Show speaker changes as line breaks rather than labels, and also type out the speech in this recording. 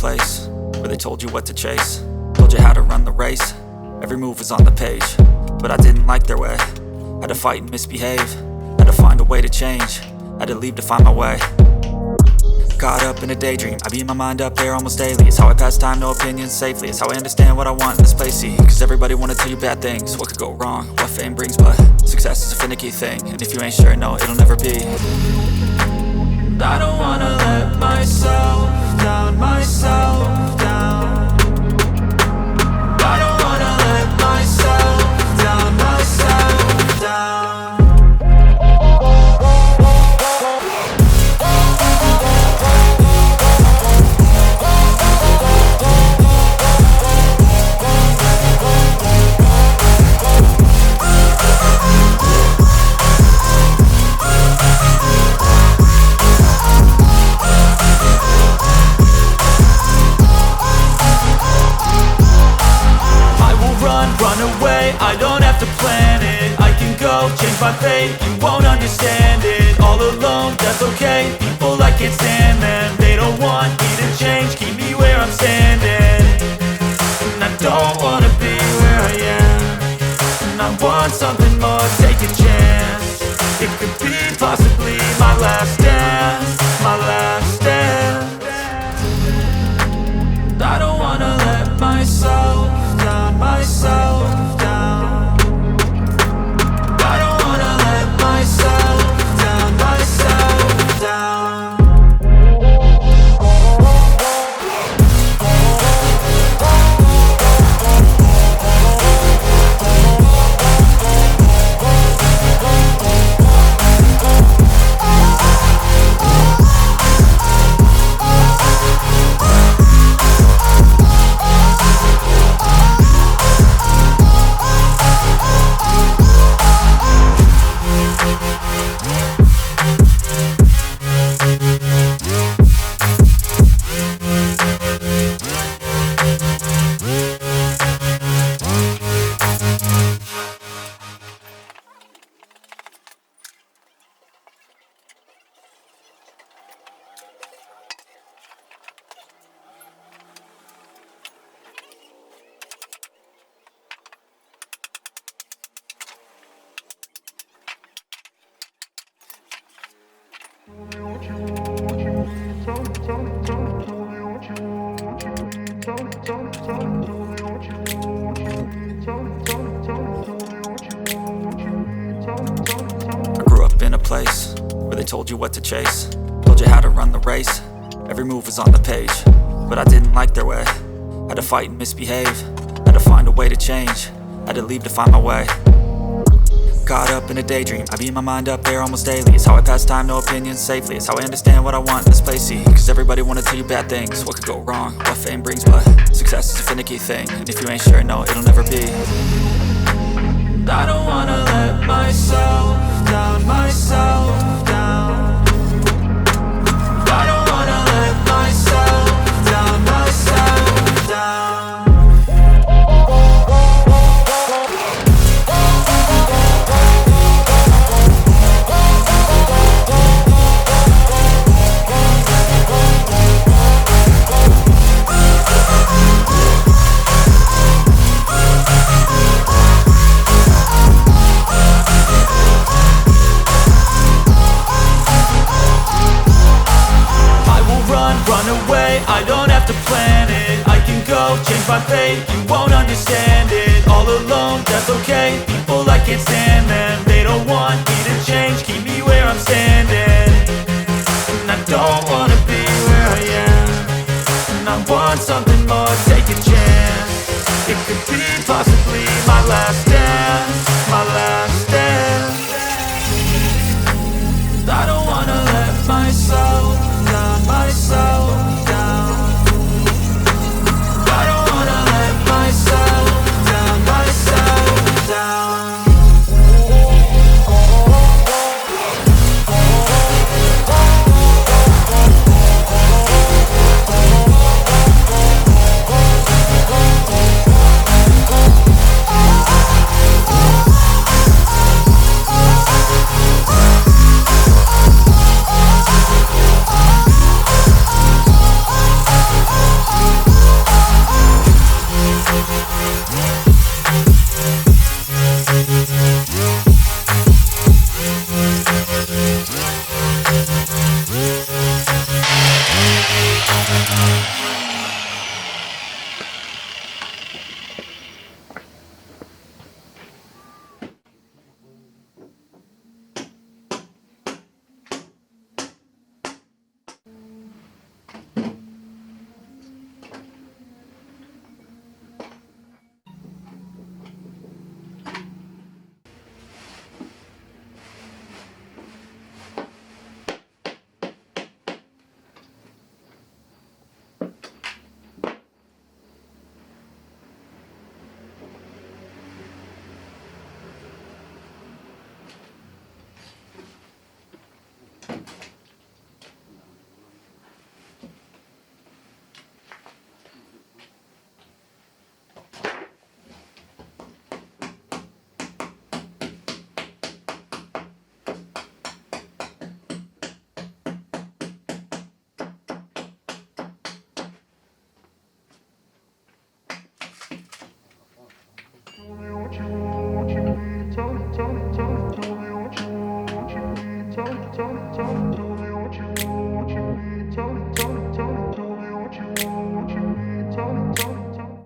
place where they told you what to chase, told you how to run the race. Every move was on the page, but I didn't like their way. Had to fight and misbehave, had to find a way to change, had to leave to find my way. Caught up in a daydream, I beat my mind up there almost daily. It's how I pass time, no opinions safely. It's how I understand what I want in this place, see. Cause everybody wanna tell you bad things, what could go wrong, what fame brings. But success is a finicky thing, and if you ain't sure, no, it'll never be. I don't wanna let myself down, myself down. I don't wanna let myself down, myself down. Run away, I don't have to plan it. I can go, change my fate, you won't understand it. All alone, that's okay, people I can't stand them. They don't want me to change, keep me where I'm standing. And I don't wanna be where I am, and I want something more, take a chance. It could be possibly my last dance, my last dance. I don't wanna let myself down, myself down. I don't wanna let myself down, myself down. Told you what to chase, told you how to run the race. Every move was on the page, but I didn't like their way. Had to fight and misbehave, had to find a way to change, had to leave to find my way. Caught up in a daydream, I beat my mind up there almost daily. It's how I pass time, no opinions safely. It's how I understand what I want in this place, see. Cause everybody wanna tell you bad things, what could go wrong, what fame brings. But success is a finicky thing, and if you ain't sure, no, it'll never be. I don't wanna let myself down, myself down. I don't wanna let myself down, myself down. Run away, I don't have to plan it. I can go, change my fate, you won't understand it. All alone, that's okay, people I can't stand them. They don't want me to change, keep me where I'm standing. And I don't wanna be where I am, and I want something more, take a chance. It could be possibly my last dance, my last dance. I don't wanna let myself down, myself down. I don't wanna let myself down, myself down.
Tell me what you need, tell me what you need.